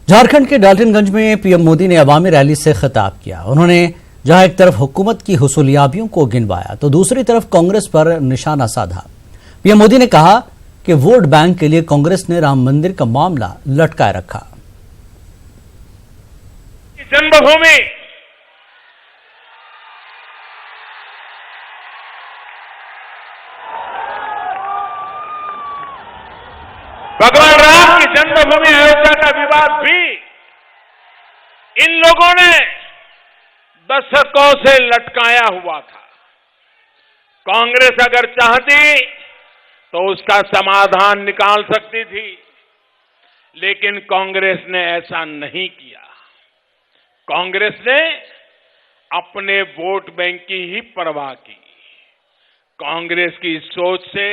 झारखंड के डाल्टनगंज में पीएम मोदी ने अवामी रैली से खिताब किया। उन्होंने जहां एक तरफ हुकूमत की हुसूलियाबियों को गिनवाया तो दूसरी तरफ कांग्रेस पर निशाना साधा। पीएम मोदी ने कहा कि वोट बैंक के लिए कांग्रेस ने राम मंदिर का मामला लटकाए रखा। जन्मभूमि भगवान राम की जन्मभूमि अयोध्या का विवाद भी इन लोगों ने दशकों से लटकाया हुआ था। कांग्रेस अगर चाहती तो उसका समाधान निकाल सकती थी, लेकिन कांग्रेस ने ऐसा नहीं किया। कांग्रेस ने अपने वोट बैंक की ही परवाह की। कांग्रेस की सोच से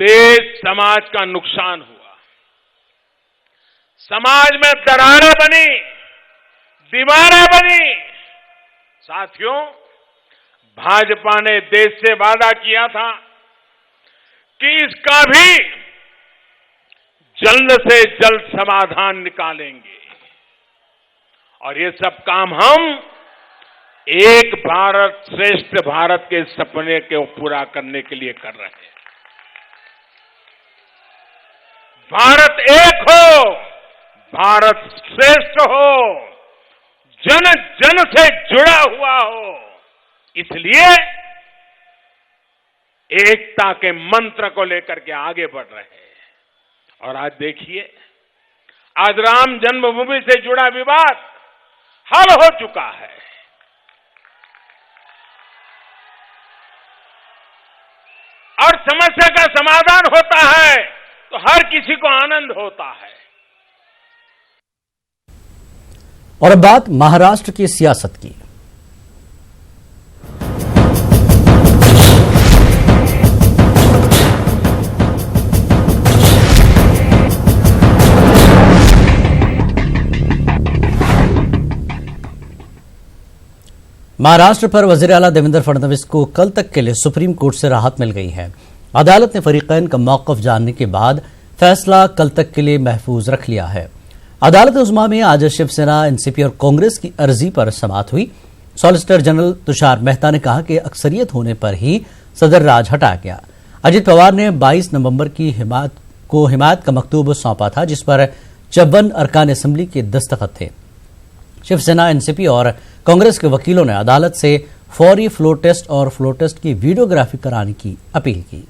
देश समाज का नुकसान हुआ। समाज में दरारें बनी, दीवारें बनी। साथियों, भाजपा ने देश से वादा किया था कि इसका भी जल्द से जल्द समाधान निकालेंगे, और ये सब काम हम एक भारत श्रेष्ठ भारत के सपने को पूरा करने के लिए कर रहे हैं। भारत एक हो, भारत श्रेष्ठ हो, जन जन से जुड़ा हुआ हो, इसलिए एकता के मंत्र को लेकर के आगे बढ़ रहे हैं। और आज देखिए, आज राम जन्मभूमि से जुड़ा विवाद हल हो चुका है। और समस्या का समाधान होता है तो हर किसी को आनंद होता है। और अब बात महाराष्ट्र की सियासत की। महाराष्ट्र पर वजीर आला देवेंद्र फडणवीस को कल तक के लिए सुप्रीम कोर्ट से राहत मिल गई है। अदालत ने फरीकैन का मौक़िफ़ जानने के बाद फैसला कल तक के लिए महफूज रख लिया है। अदालत उज़्मा में आज शिवसेना, एनसीपी और कांग्रेस की अर्जी पर समाअत हुई। सॉलिसिटर जनरल तुषार मेहता ने कहा कि अक्सरियत होने पर ही सदर राज हटाया गया। अजित पवार ने 22 नवंबर की हिमायत का मकतूब सौंपा था, जिस पर 54 अरकान असेंबली के दस्तखत थे। शिवसेना, एनसीपी और कांग्रेस के वकीलों ने अदालत से फौरी फ्लोर टेस्ट और फ्लोर टेस्ट की वीडियोग्राफी कराने की अपील की।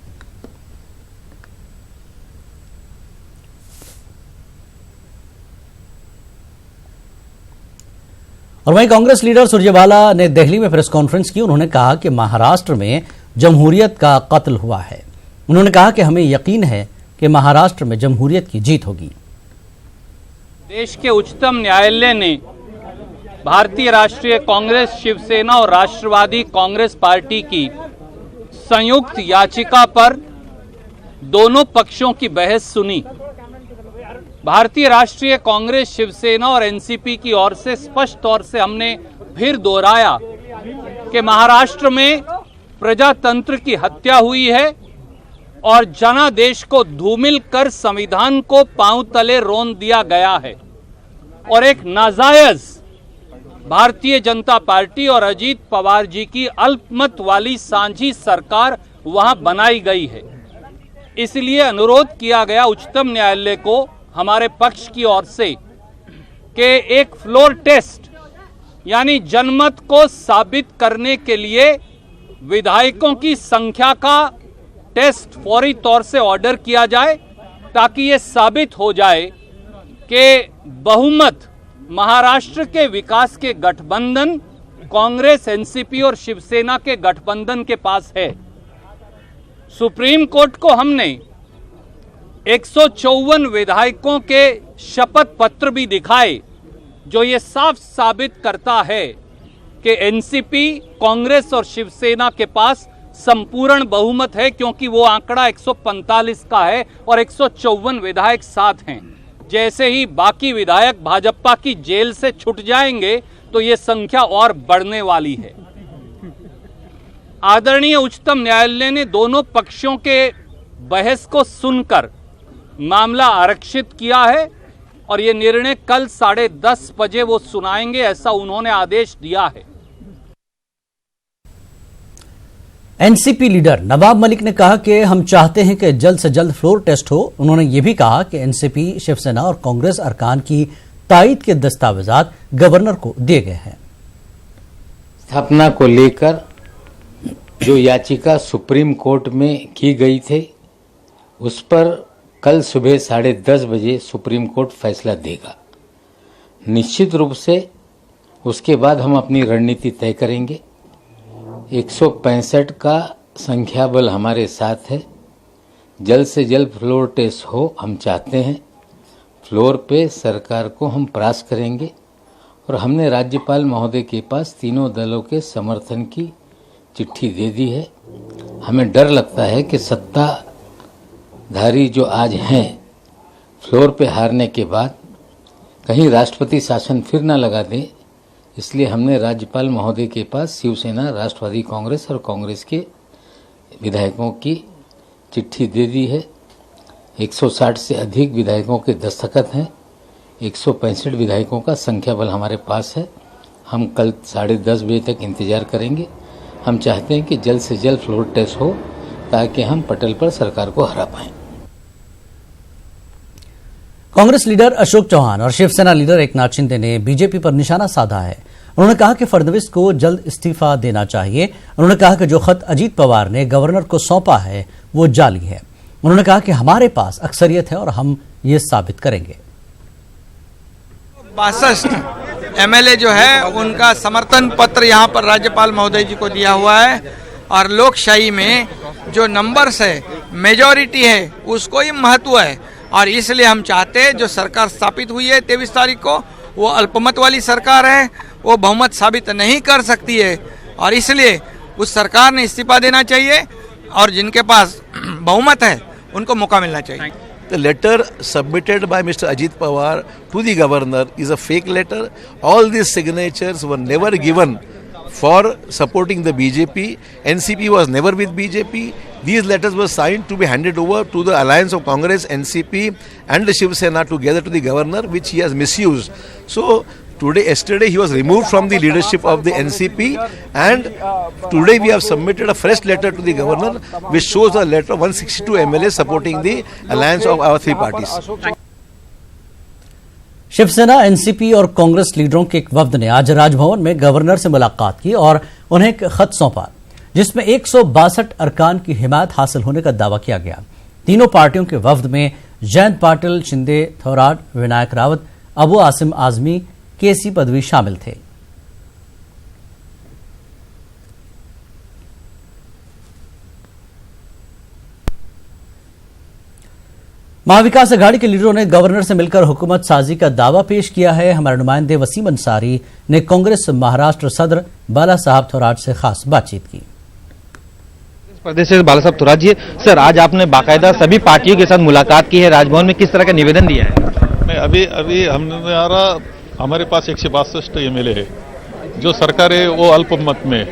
और वहीं कांग्रेस लीडर सुरजेवाला ने दिल्ली में प्रेस कॉन्फ्रेंस की। उन्होंने कहा कि महाराष्ट्र में जमहूरियत का कत्ल हुआ है। उन्होंने कहा कि हमें यकीन है कि महाराष्ट्र में जमहूरियत की जीत होगी। देश के उच्चतम न्यायालय ने भारतीय राष्ट्रीय कांग्रेस, शिवसेना और राष्ट्रवादी कांग्रेस पार्टी की संयुक्त याचिका पर दोनों पक्षों की बहस सुनी। भारतीय राष्ट्रीय कांग्रेस, शिवसेना और एनसीपी की ओर से स्पष्ट तौर से हमने फिर दोहराया कि महाराष्ट्र में प्रजातंत्र की हत्या हुई है और जनादेश को धूमिल कर संविधान को पांव तले रोन दिया गया है, और एक नाजायज भारतीय जनता पार्टी और अजीत पवार जी की अल्पमत वाली सांझी सरकार वहां बनाई गई है। इसलिए अनुरोध किया गया उच्चतम न्यायालय को हमारे पक्ष की ओर से कि एक फ्लोर टेस्ट यानी जनमत को साबित करने के लिए विधायकों की संख्या का टेस्ट फौरी तौर से ऑर्डर किया जाए, ताकि ये साबित हो जाए कि बहुमत महाराष्ट्र के विकास के गठबंधन कांग्रेस, एनसीपी और शिवसेना के गठबंधन के पास है। सुप्रीम कोर्ट को हमने 154 विधायकों के शपथ पत्र भी दिखाए, जो ये साफ साबित करता है कि एनसीपी, कांग्रेस और शिवसेना के पास संपूर्ण बहुमत है, क्योंकि वो आंकड़ा 145 का है और 154 विधायक साथ हैं। जैसे ही बाकी विधायक भाजपा की जेल से छूट जाएंगे तो ये संख्या और बढ़ने वाली है। आदरणीय उच्चतम न्यायालय ने दोनों पक्षों के बहस को सुनकर मामला आरक्षित किया है और ये निर्णय कल 10:30 बजे वो सुनाएंगे, ऐसा उन्होंने आदेश दिया है। एनसीपी लीडर नवाब मलिक ने कहा कि हम चाहते हैं कि जल्द से जल्द फ्लोर टेस्ट हो। उन्होंने ये भी कहा कि एनसीपी, शिवसेना और कांग्रेस अरकान की तायद के दस्तावेजात गवर्नर को दिए गए हैं। स्थापना को लेकर जो याचिका सुप्रीम कोर्ट में की गई थी, उस पर कल सुबह 10:30 बजे सुप्रीम कोर्ट फैसला देगा। निश्चित रूप से उसके बाद हम अपनी रणनीति तय करेंगे। 165 का संख्या बल हमारे साथ है। जल्द से जल्द फ्लोर टेस्ट हो, हम चाहते हैं। फ्लोर पे सरकार को हम प्रयास करेंगे और हमने राज्यपाल महोदय के पास तीनों दलों के समर्थन की चिट्ठी दे दी है। हमें डर लगता है कि सत्ताधारी जो आज हैं, फ्लोर पे हारने के बाद कहीं राष्ट्रपति शासन फिर ना लगा दे, इसलिए हमने राज्यपाल महोदय के पास शिवसेना, राष्ट्रवादी कांग्रेस और कांग्रेस के विधायकों की चिट्ठी दे दी है। 160 से अधिक विधायकों के दस्तखत हैं। 165 विधायकों का संख्या बल हमारे पास है। हम कल 10:30 बजे तक इंतजार करेंगे। हम चाहते हैं कि जल्द से जल्द फ्लोर टेस्ट हो ताकि हम पटल पर सरकार को हरा पाएं। कांग्रेस लीडर अशोक चौहान और शिवसेना लीडर एकनाथ शिंदे ने बीजेपी पर निशाना साधा है। उन्होंने कहा कि फडणवीस को जल्द इस्तीफा देना चाहिए। उन्होंने कहा कि जो खत अजीत पवार ने गवर्नर को सौंपा है वो जाली है। उन्होंने कहा कि हमारे पास अक्सरियत है और हम ये साबित करेंगे। 62 एमएलए जो है उनका समर्थन पत्र यहाँ पर राज्यपाल महोदय जी को दिया हुआ है और लोकशाही में जो नंबर्स है, मेजॉरिटी है, उसको ही महत्व है और इसलिए हम चाहते हैं जो सरकार स्थापित हुई है 23 तारीख को, वो अल्पमत वाली सरकार है, वो बहुमत साबित नहीं कर सकती है और इसलिए उस सरकार ने इस्तीफा देना चाहिए और जिनके पास बहुमत है उनको मौका मिलना चाहिए। The letter submitted by Mr. Ajit Pawar to the governor is a fake letter. All these signatures were never given for supporting the BJP. NCP was never with BJP. These letters were signed to be handed over to the alliance of Congress, NCP and the Shiv Sena together to the governor, which he has misused. So yesterday he was removed from the leadership of the NCP and today we have submitted a fresh letter to the governor which shows a letter of 162 MLA supporting the alliance of our three parties. Shiv Sena, NCP और कांग्रेस लीडरों के एक वफ्द ने आज राजभवन में governor से मुलाकात की और उन्हें एक खत सौंपा जिसमें 162 अरकान की हिमायत हासिल होने का दावा किया गया। तीनों पार्टियों के वफ्द में जयंत पाटिल, शिंदे, थोराट, विनायक रावत, अबू आसिम आजमी, केसी पदवी शामिल थे। महाविकास अघाड़ी के लीडरों ने गवर्नर से मिलकर हुकूमत साजी का दावा पेश किया है। हमारे नुमाइंदे वसीम अंसारी ने कांग्रेस महाराष्ट्र सदर बाला साहब थोराट से खास बातचीत की। प्रदेश से बाला साहब थोराट जी, सर आज आपने बाकायदा सभी पार्टियों के साथ मुलाकात की है, राजभवन में किस तरह का निवेदन दिया है? नहीं, अभी हमारे पास 162 एमएलए है, जो सरकार है वो अल्पमत में।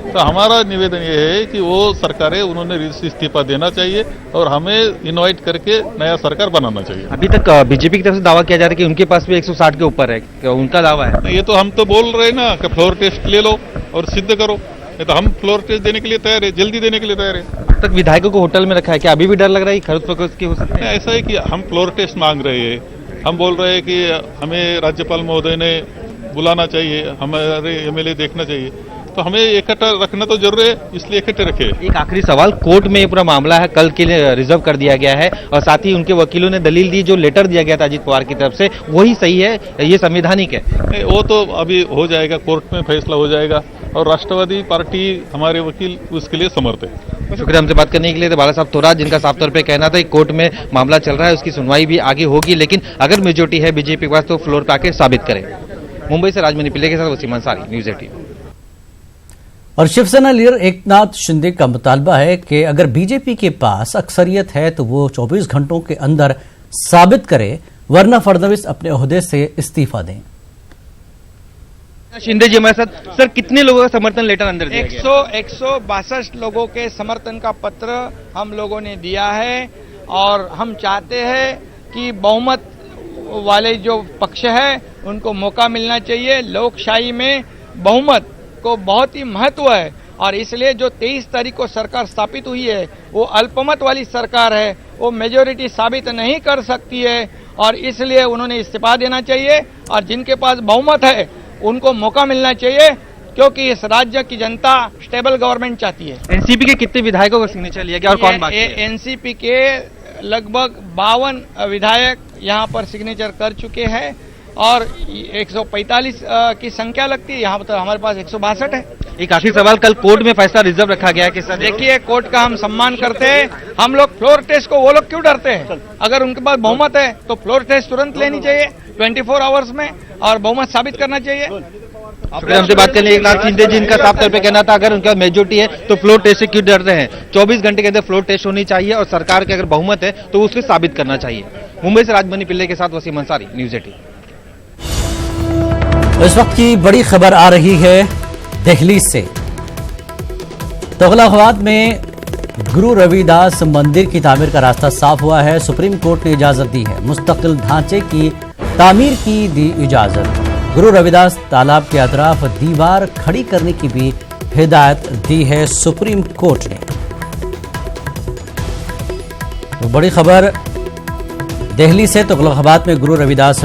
तो हमारा निवेदन ये है कि वो सरकार है, उन्होंने इस्तीफा देना चाहिए और हमें इनवाइट करके नया सरकार बनाना चाहिए। अभी तक बीजेपी की तरफ से दावा किया जा रहा है कि उनके पास भी 160 के ऊपर है, उनका दावा है। ये तो हम तो बोल रहे हैं ना कि फ्लोर टेस्ट ले लो और सिद्ध करो। तो हम फ्लोर टेस्ट देने के लिए तैयार है, जल्दी देने के लिए तैयार है। अब तक विधायकों को होटल में रखा है, क्या अभी भी डर लग रहा है खरीद फरोख्त की हो सकती है? ऐसा है कि हम फ्लोर टेस्ट मांग रहे हैं। हम बोल रहे हैं कि हमें राज्यपाल महोदय ने बुलाना चाहिए, हमारे एमएलए देखना चाहिए, तो हमें इकट्ठा रखना तो जरूरी है, इसलिए इकट्ठे रखे। एक आखिरी सवाल, कोर्ट में ये पूरा मामला है, कल के लिए रिजर्व कर दिया गया है और साथ ही उनके वकीलों ने दलील दी, जो लेटर दिया गया था अजीत पवार की तरफ से वही सही है, ये संवैधानिक है? नहीं, वो तो अभी हो जाएगा, कोर्ट में फैसला हो जाएगा और राष्ट्रवादी पार्टी हमारे वकील उसके लिए समर्थ है। शुक्रिया हमसे बात करने के लिए। तो बाला साहब थोराट, जिनका साफ तौर पे कहना था कि कोर्ट में मामला चल रहा है, उसकी सुनवाई भी आगे होगी, लेकिन अगर मेजोरिटी है बीजेपी के पास तो फ्लोर पे आके साबित करें। मुंबई से राजमणि पिल्ले के साथ वसीम अंसारी, न्यूज़ 18। और शिवसेना लीडर एकनाथ शिंदे का मुतालबा है कि अगर बीजेपी के पास अक्सरियत है तो वो 24 घंटों के अंदर साबित करे, वरना फडणवीस अपने ओहदे से इस्तीफा दें। शिंदे जी हमारे साथ, सर कितने लोगों का समर्थन लेटर अंदर दिया गया? 162 लोगों के समर्थन का पत्र हम लोगों ने दिया है और हम चाहते हैं कि बहुमत वाले जो पक्ष है उनको मौका मिलना चाहिए। लोकशाही में बहुमत को बहुत ही महत्व है और इसलिए जो 23 तारीख को सरकार स्थापित हुई है वो अल्पमत वाली सरकार है, वो मेजॉरिटी साबित नहीं कर सकती है और इसलिए उन्होंने इस्तीफा देना चाहिए और जिनके पास बहुमत है उनको मौका मिलना चाहिए, क्योंकि इस राज्य की जनता स्टेबल गवर्नमेंट चाहती है। एनसीपी के कितने विधायकों का सिग्नेचर लिया गया और कौन बाकी है? एनसीपी के लगभग 52 विधायक यहाँ पर सिग्नेचर कर चुके हैं और 145 की संख्या लगती है, यहाँ पर तो हमारे पास 162 है। एक आखिरी सवाल, कल कोर्ट में फैसला रिजर्व रखा गया है कि सर देखिए कोर्ट का हम सम्मान करते हैं, हम लोग फ्लोर टेस्ट को वो लोग क्यों डरते हैं? अगर उनके पास बहुमत है तो फ्लोर टेस्ट तुरंत लेनी चाहिए 24 आवर्स में और बहुमत साबित करना चाहिए। हमसे बात करने एक नाथ शिंदे जी, इनका साफ तौर पे कहना था अगर उनका मेजोरिटी है तो फ्लोर टेस्ट से क्यों डरते हैं? 24 घंटे के अंदर फ्लोर टेस्ट होनी चाहिए और सरकार के अगर बहुमत है तो उसको साबित करना चाहिए। मुंबई से राजमणि पिल्ले के साथ वसीम अंसारी, न्यूज़ 18। इस वक्त की बड़ी खबर आ रही है दिल्ली से। तुगलकाबाद में गुरु रविदास मंदिर की तामीर का रास्ता साफ हुआ है। सुप्रीम कोर्ट ने इजाजत दी है, मुस्तकिल ढांचे की तामीर की दी इजाजत। गुरु रविदास तालाब के अतराफ दीवार खड़ी करने की भी हिदायत दी है सुप्रीम कोर्ट ने। तो बड़ी खबर दिल्ली से, तुगलकाबाद में गुरु रविदास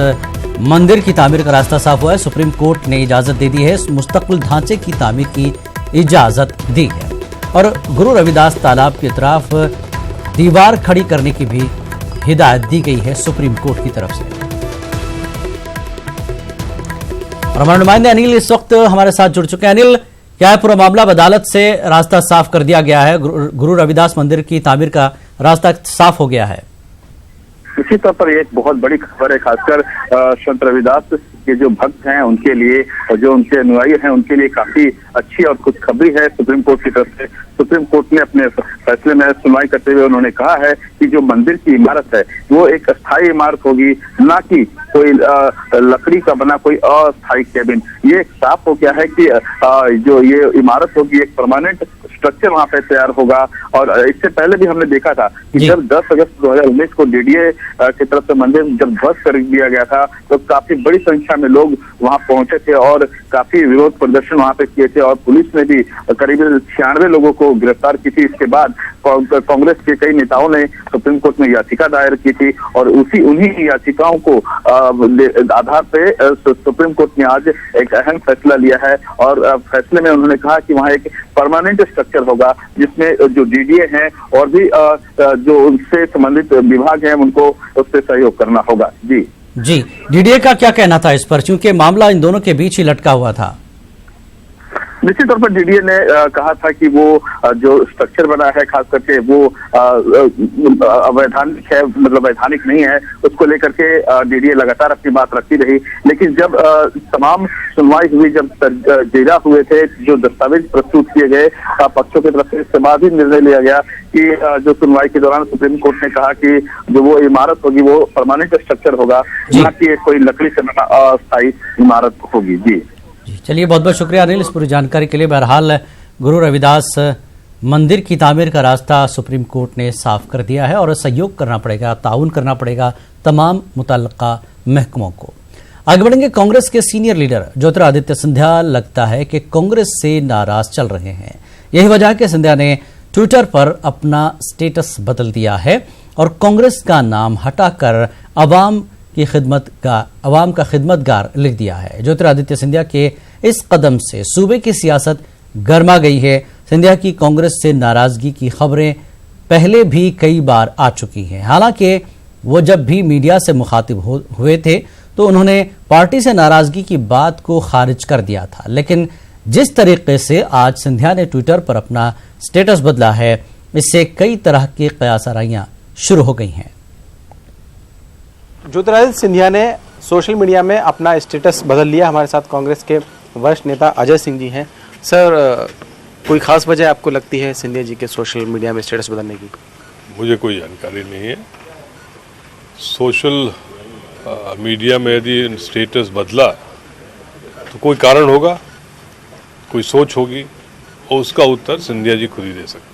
मंदिर की तामीर का रास्ता साफ हुआ है। सुप्रीम कोर्ट ने इजाजत दे दी है, मुस्तकिल ढांचे की तामीर की इजाजत दी है और गुरु रविदास तालाब की तरफ दीवार खड़ी करने की भी हिदायत दी गई है सुप्रीम कोर्ट की तरफ से। और हमारे नुमाइंदे अनिल इस वक्त हमारे साथ जुड़ चुके हैं। अनिल, क्या है पूरा मामला? अदालत से रास्ता साफ कर दिया गया है, गुरु रविदास मंदिर की तामीर का रास्ता साफ हो गया है। निश्चित तौर पर एक बहुत बड़ी खबर है, खासकर संत रविदास के जो भक्त हैं उनके लिए और जो उनके अनुयायी हैं उनके लिए काफी अच्छी और खुशखबरी है सुप्रीम कोर्ट की तरफ से। सुप्रीम कोर्ट ने अपने फैसले में सुनवाई करते हुए उन्होंने कहा है कि जो मंदिर की इमारत है वो एक अस्थायी इमारत होगी, ना कि कोई लकड़ी का बना कोई अस्थायी कैबिन। ये साफ हो गया है कि जो ये इमारत होगी एक परमानेंट स्ट्रक्चर वहां पे तैयार होगा। और इससे पहले भी हमने देखा था कि जब 10 अगस्त 2019 को डीडीए की तरफ से मंदिर जब ध्वस्त कर दिया गया था तो काफी बड़ी संख्या में लोग वहां पहुंचे थे और काफी विरोध प्रदर्शन वहां पे किए थे और पुलिस ने भी करीब 96 लोगों को गिरफ्तार की थी। इसके बाद कांग्रेस के कई नेताओं ने सुप्रीम कोर्ट में याचिका दायर की थी और उन्हीं याचिकाओं को आधार पे सुप्रीम कोर्ट ने आज एक अहम फैसला लिया है और फैसले में उन्होंने कहा कि वहां एक परमानेंट स्ट्रक्चर होगा जिसमें जो डीडीए हैं और भी जो उनसे संबंधित विभाग हैं उनको उससे सहयोग करना होगा। जी, डीडीए का क्या कहना था इस पर, क्योंकि मामला इन दोनों के बीच ही लटका हुआ था? निश्चित तौर पर डीडीए ने कहा था कि वो जो स्ट्रक्चर बना है खास करके वो अवैधानिक है, मतलब वैधानिक नहीं है, उसको लेकर के डीडीए लगातार अपनी बात रखती रही। लेकिन जब तमाम सुनवाई हुई, जब जेरा हुए थे, जो दस्तावेज प्रस्तुत किए गए पक्षों की तरफ से, इसके बाद ही निर्णय लिया गया कि जो सुनवाई के दौरान सुप्रीम कोर्ट ने कहा कि जो वो इमारत होगी वो परमानेंट स्ट्रक्चर होगा, ना कि कोई लकड़ी से बना अस्थायी इमारत होगी। जी चलिए, बहुत बहुत शुक्रिया अनिल इस पूरी जानकारी के लिए। बहरहाल गुरु रविदास मंदिर की तामीर का रास्ता सुप्रीम कोर्ट ने साफ कर दिया है और सहयोग करना पड़ेगा, ताउन करना पड़ेगा तमाम मुतल्लिका महकमों को। आगे बढ़ेंगे। कांग्रेस के सीनियर लीडर ज्योतिरादित्य सिंधिया लगता है कि कांग्रेस से नाराज चल रहे हैं। यही वजह है कि सिंधिया ने ट्विटर पर अपना स्टेटस बदल दिया है और कांग्रेस का नाम हटाकर अवाम का खिदमतगार लिख दिया है। ज्योतिरादित्य सिंधिया के इस कदम से सूबे की सियासत गर्मा गई है। सिंधिया की कांग्रेस से नाराजगी की खबरें पहले भी कई बार आ चुकी हैं। हालांकि वो जब भी मीडिया से मुखातिब हुए थे तो उन्होंने पार्टी से नाराजगी की बात को खारिज कर दिया था, लेकिन जिस तरीके से आज सिंधिया ने ट्विटर पर अपना स्टेटस बदला है, इससे कई तरह की कयासराइयां शुरू हो गई हैं। ज्योतिरादित्य सिंधिया ने सोशल मीडिया में अपना स्टेटस बदल लिया। हमारे साथ कांग्रेस के वरिष्ठ नेता अजय सिंह जी हैं। सर, कोई खास वजह आपको लगती है सिंधिया जी के सोशल मीडिया में स्टेटस बदलने की? मुझे कोई जानकारी नहीं है। सोशल मीडिया में यदि स्टेटस बदला तो कोई कारण होगा, कोई सोच होगी और उसका उत्तर सिंधिया जी खुद ही दे सकते हैं।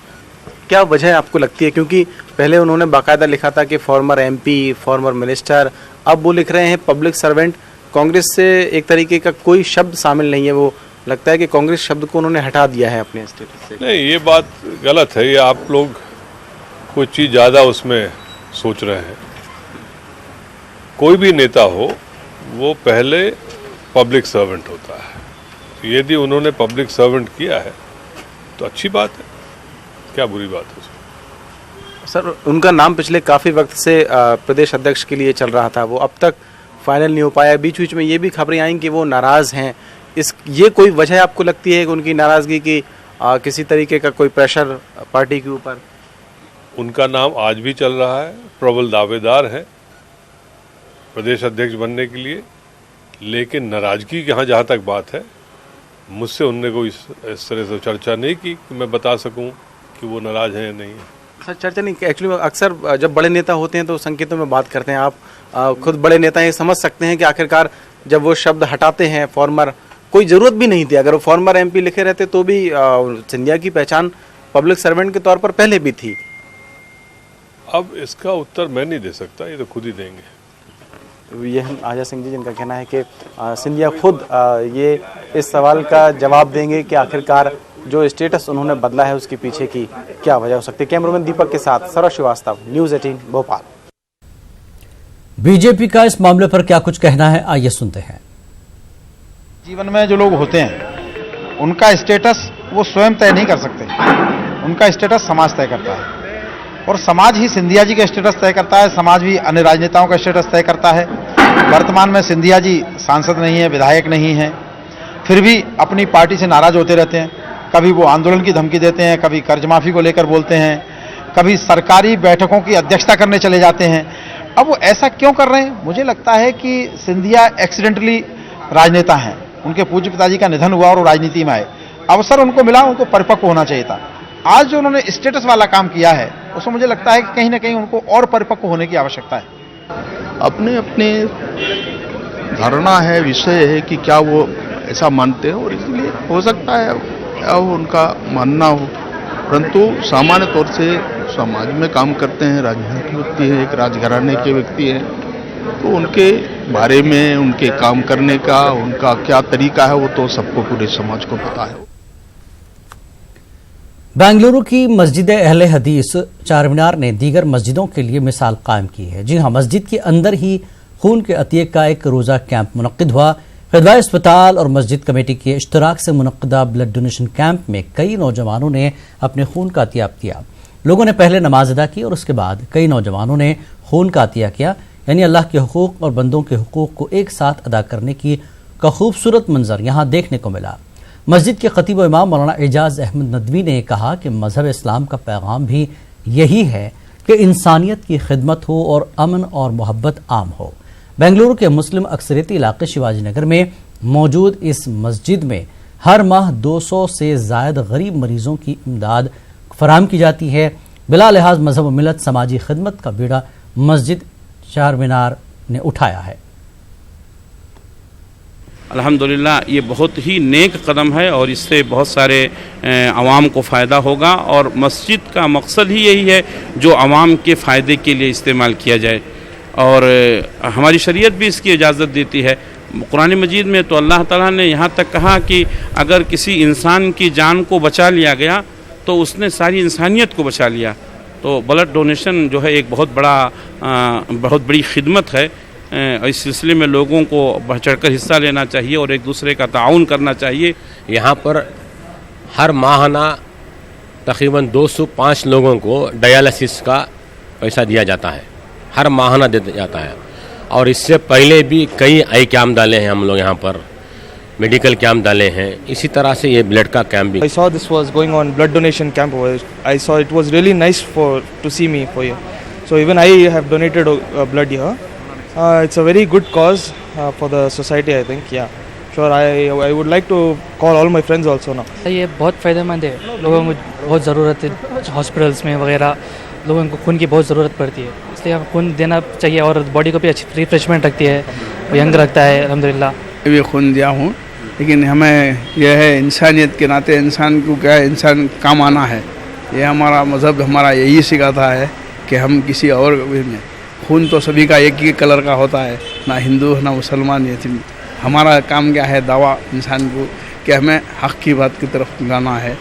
क्या वजह आपको लगती है? क्योंकि पहले उन्होंने बाकायदा लिखा था कि फॉर्मर एमपी, फॉर्मर मिनिस्टर अब वो लिख रहे हैं पब्लिक सर्वेंट। कांग्रेस से एक तरीके का कोई शब्द शामिल नहीं है, वो लगता है कि कांग्रेस शब्द को उन्होंने हटा दिया है अपने स्टेटस से। नहीं, ये बात गलत है। ये आप लोग कोई चीज़ ज़्यादा उसमें सोच रहे हैं। कोई भी नेता हो वो पहले पब्लिक सर्वेंट होता है। यदि उन्होंने पब्लिक सर्वेंट किया है तो अच्छी बात है, क्या बुरी बात है उसमें? सर, उनका नाम पिछले काफ़ी वक्त से प्रदेश अध्यक्ष के लिए चल रहा था, वो अब तक फाइनल नहीं हो पाया। बीच बीच में ये भी खबरें आई कि वो नाराज़ हैं। ये कोई वजह आपको लगती है कि उनकी नाराज़गी की किसी तरीके का कोई प्रेशर पार्टी के ऊपर? उनका नाम आज भी चल रहा है, प्रबल दावेदार है प्रदेश अध्यक्ष बनने के लिए, लेकिन नाराज़गी की यहाँ जहाँ तक बात है, मुझसे उनने कोई इस तरह से चर्चा नहीं की कि मैं बता सकूं कि वो नाराज़ हैं या नहीं है। सर, चर्चा नहीं, एक्चुअली अक्सर जब बड़े नेता होते हैं तो संकेतों में बात करते हैं। आप खुद बड़े नेता ये समझ सकते हैं कि आखिरकार जब वो शब्द हटाते हैं फॉर्मर, कोई ज़रूरत भी नहीं थी। अगर वो फॉर्मर एमपी लिखे रहते तो भी सिंधिया की पहचान पब्लिक सर्वेंट के तौर पर पहले भी थी। अब इसका उत्तर मैं नहीं दे सकता, ये तो खुद ही देंगे। ये हम अजय सिंह जी, जिनका कहना है कि सिंधिया खुद ये इस सवाल का जवाब देंगे कि आखिरकार जो स्टेटस उन्होंने बदला है उसके पीछे की क्या वजह हो सकती है। कैमरामैन दीपक के साथ सौरभ श्रीवास्तव, न्यूज़ 18 भोपाल। बीजेपी का इस मामले पर क्या कुछ कहना है, आइए सुनते हैं। जीवन में जो लोग होते हैं उनका स्टेटस वो स्वयं तय नहीं कर सकते, उनका स्टेटस समाज तय करता है और समाज ही सिंधिया जी का स्टेटस तय करता है, समाज भी अन्य राजनेताओं का स्टेटस तय करता है। वर्तमान में सिंधिया जी सांसद नहीं है, विधायक नहीं है, फिर भी अपनी पार्टी से नाराज होते रहते हैं। कभी वो आंदोलन की धमकी देते हैं, कभी कर्ज माफी को लेकर बोलते हैं, कभी सरकारी बैठकों की अध्यक्षता करने चले जाते हैं। अब वो ऐसा क्यों कर रहे हैं? मुझे लगता है कि सिंधिया एक्सीडेंटली राजनेता हैं, उनके पूज्य पिताजी का निधन हुआ और वो राजनीति में आए, अवसर उनको मिला, उनको परिपक्व होना चाहिए था। आज जो उन्होंने स्टेटस वाला काम किया है उसमें मुझे लगता है कि कहीं ना कहीं उनको और परिपक्व होने की आवश्यकता है। अपने अपने धारणा है, विषय है कि क्या वो ऐसा मानते हैं और इसलिए हो सकता है अब उनका मानना हो, परंतु सामान्य तौर से समाज में काम करते हैं, राजनीतिक व्यक्ति है, एक राजघराने के व्यक्ति हैं, तो उनके बारे में, उनके काम करने का, उनका क्या तरीका है वो तो सबको, पूरे समाज को पता है। बेंगलुरु की मस्जिद अहले हदीस चारमीनार ने दीगर मस्जिदों के लिए मिसाल कायम की है। जी हां, मस्जिद के अंदर ही खून के अतिये का एक रोज़ा कैंप मुनक्किद हुआ। खिदवाए अस्पताल और मस्जिद कमेटी के इश्तराक से मुनक्किदा ब्लड डोनेशन कैंप में कई नौजवानों ने अपने खून का अतिया किया। लोगों ने पहले नमाज अदा की और उसके बाद कई नौजवानों ने खून का अतिया किया, यानी अल्लाह के हुकूक और बंदों के हुकूक को एक साथ अदा करने की खूबसूरत मंजर यहाँ देखने को मिला। मस्जिद के खतीब व इमाम मौलाना एजाज अहमद नदवी ने कहा कि मजहब इस्लाम का पैगाम भी यही है कि इंसानियत की खिदमत हो और अमन और मोहब्बत आम हो। बेंगलुरु के मुस्लिम अक्सरियती इलाके शिवाजी नगर में मौजूद इस मस्जिद में हर माह 200 से ज़ायद गरीब मरीजों की इमदाद फराहम की जाती है। बिला लिहाज मजहब व मिलत समाजी खिदमत का बीड़ा मस्जिद चारमीनार ने उठाया है। अल्हम्दुलिल्लाह ये बहुत ही नेक कदम है और इससे बहुत सारे आवाम को फ़ायदा होगा और मस्जिद का मकसद ही यही है जो आवाम के फ़ायदे के लिए इस्तेमाल किया जाए और हमारी शरीयत भी इसकी इजाज़त देती है। कुरान मजीद में तो अल्लाह ताला ने यहाँ तक कहा कि अगर किसी इंसान की जान को बचा लिया गया तो उसने सारी इंसानियत को बचा लिया। तो ब्लड डोनेशन जो है एक बहुत बड़ी खिदमत है। इस सिलसिले में लोगों को बढ़ चढ़कर हिस्सा लेना चाहिए और एक दूसरे का ताउन करना चाहिए। यहाँ पर हर माहाना तकरीबन 205 लोगों को डायलिसिस का पैसा दिया जाता है, हर माहाना दिया जाता है और इससे पहले भी कई आई कैंप डाले हैं हम लोग, यहाँ पर मेडिकल कैंप डाले हैं, इसी तरह से ये ब्लड का कैंप भी। I saw this was going on blood donation camp. I saw it was really nice to see me for you. So even I have donated blood here. It's a very good cause for the society, I think. Yeah, sure. I would like to call all my friends also now. ये बहुत फ़ायदेमंद है, लोगों को बहुत ज़रूरत है, hospitals में वगैरह लोगों को खून की बहुत ज़रूरत पड़ती है, इसलिए खून देना चाहिए और बॉडी को भी अच्छी रिफ्रेशमेंट रखती है, यंग रखता है। अल्हम्दुलिल्लाह भी खून दिया हूँ, लेकिन हमें यह है इंसानियत के नाते इंसान को क्या है, इंसान काम आना है। ये हमारा मज़हब हमारा यही सिखाता है कि हम किसी और में खून तो सभी का एक ही कलर का होता है, ना हिंदू ना मुसलमान। यतीम हमारा काम क्या है, दावा इंसान को कि हमें हक़ की बात की तरफ गाना है,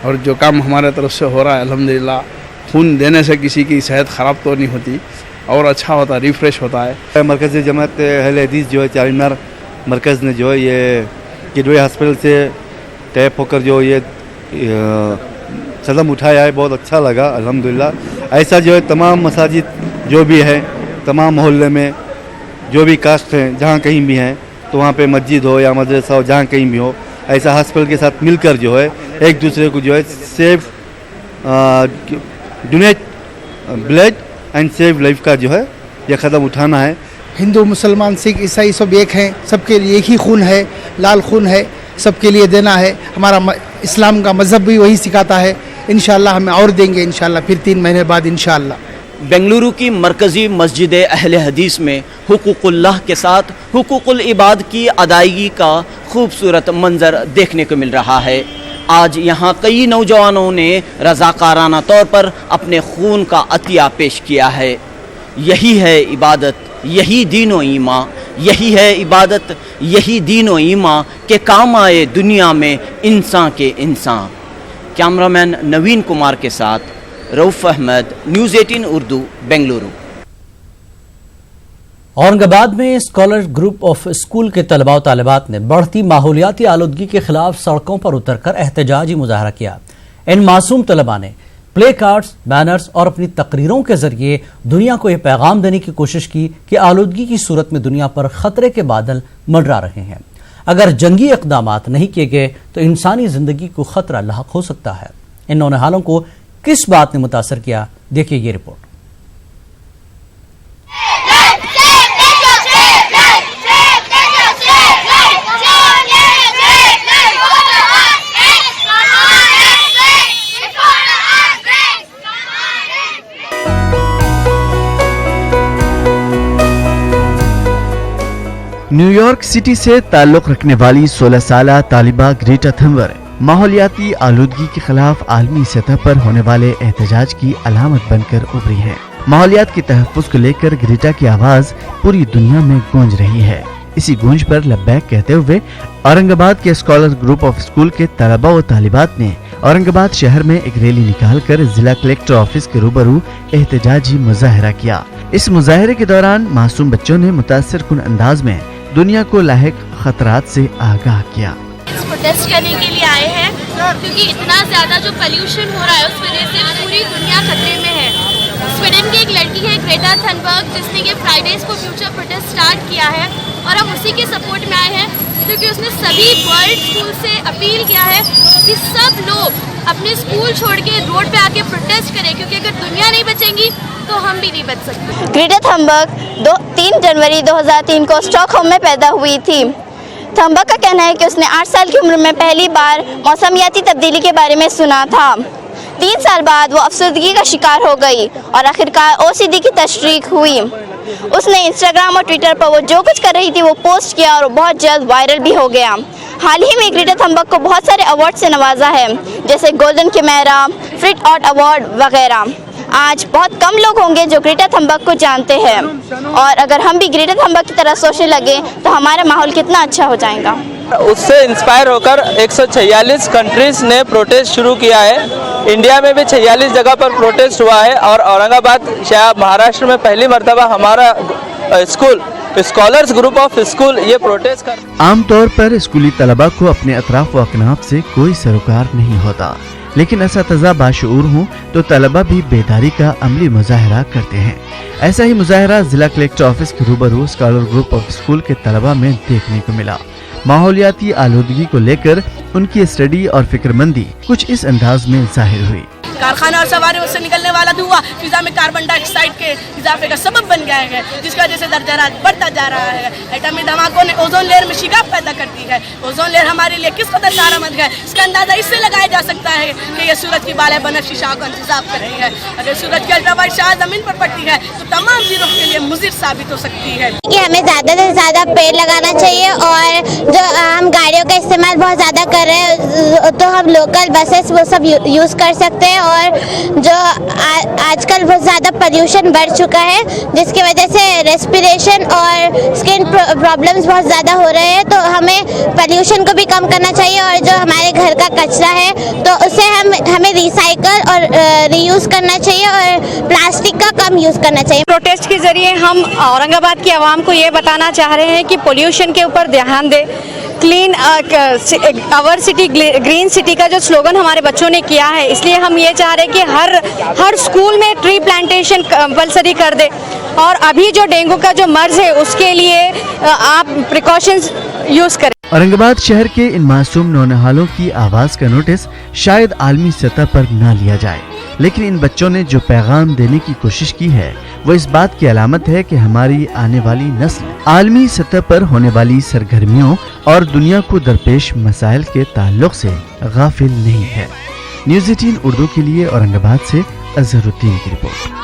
और जो काम हमारे तरफ से हो रहा है अल्हम्दुलिल्लाह, खून देने से किसी की सेहत ख़राब तो नहीं होती और अच्छा होता है, रिफ़्रेश होता है। मरकज़ जमात अहले हदीस जो है चारमीनार मरकज़ ने जो है ये किडवे हॉस्पिटल से टैप होकर जो ये कदम उठाया है, बहुत अच्छा लगा अल्हम्दुलिल्लाह। ऐसा जो है तमाम मसाजिद जो भी है, तमाम मोहल्ले में जो भी कास्ट हैं, जहाँ कहीं भी हैं, तो वहाँ पे मस्जिद हो या मदरसा हो, जहाँ कहीं भी हो, ऐसा हॉस्पिटल के साथ मिलकर जो है एक दूसरे को जो है save donate blood and save life का जो है यह कदम उठाना है। हिंदू मुसलमान सिख ईसाई सब एक हैं, सबके लिए एक ही खून है, लाल खून है, सबके लिए देना है। हमारा इस्लाम का मज़हब भी वही सिखाता है। इंशाअल्लाह हमें और देंगे इंशाअल्लाह, फिर 3 महीने बाद इंशाअल्लाह। बेंगलुरु की मरकज़ी मस्जिद अहले हदीस में हुकूकुल्लाह के साथ हुकूकुल इबाद की अदायगी का खूबसूरत मंजर देखने को मिल रहा है। आज यहाँ कई नौजवानों ने रज़ाकाराना तौर पर अपने खून का अतिया पेश किया है। यही है इबादत, यही दीन व ईमान, यही है इबादत, यही दीन व ईमान के काम आए दुनिया में इंसान के इंसान। कैमरामैन नवीन कुमार के साथ रऊफ अहमद, न्यूज़ 18 उर्दू, बेंगलुरु। औरंगाबाद में स्कॉलर ग्रुप ऑफ स्कूल के तलबा व तालिबात ने बढ़ती माहौलियाती आलूदगी के खिलाफ सड़कों पर उतरकर एहतजाजी मुजाहरा किया। इन मासूम तलबा ने प्ले कार्ड्स, बैनर्स और अपनी तकरीरों के जरिए दुनिया को यह पैगाम देने की कोशिश की कि आलूदगी की सूरत में दुनिया पर खतरे के बादल मंडरा रहे हैं। अगर जंगी इक़दामात नहीं किए गए तो इंसानी जिंदगी को खतरा लाहक हो सकता है। इन नौनिहालों को किस बात ने मुतासर किया, देखिए ये रिपोर्ट। न्यूयॉर्क सिटी से ताल्लुक रखने वाली 16 साला तालिबा ग्रेटा थंबर माहौलियाती आलूदगी के खिलाफ आलमी सतह पर होने वाले एहतजाज की अलामत बनकर उभरी है। माहौलियात के तहफ़्फ़ुज़ को लेकर ग्रेटा की आवाज पूरी दुनिया में गूंज रही है। इसी गूंज पर लब्बैक कहते हुए औरंगाबाद के स्कॉलर ग्रुप ऑफ स्कूल के तलबा व तालिबात ने औरंगाबाद शहर में एक रैली निकालकर जिला कलेक्टर ऑफिस के रूबरू एहतजाजी मुजाहरा किया। इस मुजाहरे के दौरान मासूम बच्चों ने मुतासिर कुन अंदाज में दुनिया को लाहिक खतरात से आगाह किया। प्रोटेस्ट करने के लिए आए हैं क्योंकि इतना ज्यादा जो पोल्यूशन हो रहा है उस वजह से पूरी दुनिया खतरे में है। स्वीडन की एक लड़की है ग्रेटा थनबर्ग, जिसने ये Fridays for future protest start किया है और हम उसी के सपोर्ट में आए हैं क्योंकि उसने सभी वर्ल्ड स्कूल से अपील किया है कि सब लोग अपने स्कूल छोड़ के रोड पे आके प्रोटेस्ट करें, क्योंकि अगर दुनिया नहीं बचेंगी तो हम भी नहीं बच सकते। ग्रेटा थनबर्ग 3 जनवरी 2003 को स्टॉकहोम में पैदा हुई थी। थनबर्ग का कहना है कि उसने 8 साल की उम्र में पहली बार मौसमियाती तब्दीली के बारे में सुना था। 3 साल बाद वो अफसरदगी का शिकार हो गई और आखिरकार OCD की तशरीह हुई। उसने इंस्टाग्राम और ट्विटर पर वो जो कुछ कर रही थी वो पोस्ट किया और बहुत जल्द वायरल भी हो गया। हाल ही में ग्रेटा थनबर्ग को बहुत सारे अवार्ड से नवाजा है, जैसे golden camera, fret art award वगैरह। आज बहुत कम लोग होंगे जो ग्रेटा थनबर्ग को जानते हैं, और अगर हम भी ग्रेटा थनबर्ग की तरह सोचने लगे तो हमारा माहौल कितना अच्छा हो जाएगा। उससे इंस्पायर होकर 146 कंट्रीज ने प्रोटेस्ट शुरू किया है। इंडिया में भी 46 जगह पर प्रोटेस्ट हुआ है और औरंगाबाद शायद महाराष्ट्र में पहली मर्तबा हमारा school scholars group of school ये प्रोटेस्ट कर। आमतौर पर स्कूली तलबा को अपने अतराफ व अकनाफ से कोई सरोकार नहीं होता, लेकिन असातिज़ा बाशऊर हों तो तलबा भी बेदारी का अमली मुजाहरा करते हैं। ऐसा ही मुजाहरा जिला कलेक्टर ऑफिस के रूबरू स्कॉलर ग्रुप ऑफ स्कूल के तलबा में देखने को मिला। माहौलियाती आलूदगी को लेकर उनकी स्टडी और फिक्रमंदी कुछ इस अंदाज में जाहिर हुई। कारखाना और सवारी से निकलने वाला धुआं फिजा में कार्बन डाइऑक्साइड के इजाफे का सबब बन गया है, जिसकी वजह से दर्जा बढ़ता जा रहा है। एटमी धमाकों ने ओजोन लेयर में शिगाफ पैदा कर दी है। ओजोन लेयर हमारे लिए किस कदर कारआमद है, इसका अंदाजा इससे लगाया जा सकता है कि यह सूरज की बाला बनफशी शाह को इंतजाम करती है। अगर सूरज की अल्ट्रावायलेट शाह जमीन पर पड़ती है तो तमाम चीजों के लिए मुज़िर साबित हो सकती है। कि हमें ज्यादा से ज्यादा पेड़ लगाना चाहिए और जो हम गाड़ियों का इस्तेमाल बहुत ज़्यादा कर रहे हैं, तो हम लोकल बसेस वो सब यूज़ कर सकते हैं। और जो आजकल बहुत ज़्यादा पोल्यूशन बढ़ चुका है, जिसकी वजह से रेस्पिरेशन और स्किन प्रॉब्लम्स बहुत ज़्यादा हो रहे हैं, तो हमें पोल्यूशन को भी कम करना चाहिए। और जो हमारे घर का कचरा है तो उसे हमें रिसाइकल और रीयूज़ करना चाहिए और प्लास्टिक का कम यूज़ करना चाहिए। प्रोटेस्ट के जरिए हम औरंगाबाद की आवाम को ये बताना चाह रहे हैं कि पोल्यूशन के ऊपर ध्यान दे। Clean our city green city का जो स्लोगन हमारे बच्चों ने किया है, इसलिए हम ये चाह रहे हैं कि हर स्कूल में ट्री प्लांटेशन कंपलसरी कर दे। और अभी जो डेंगू का जो मर्ज है उसके लिए आप प्रिकॉशंस यूज करें। औरंगाबाद शहर के इन मासूम नौनिहालों की आवाज का नोटिस शायद आलमी सतह पर न लिया जाए, लेकिन इन बच्चों ने जो पैगाम देने की कोशिश की है वो इस बात की अलामत है कि हमारी आने वाली नस्ल आलमी सतह पर होने वाली सरगर्मियों और दुनिया को दरपेश मसाइल के ताल्लुक से गाफिल नहीं है। न्यूज़ 18 उर्दू के लिए औरंगाबाद से अजहरुद्दीन की रिपोर्ट।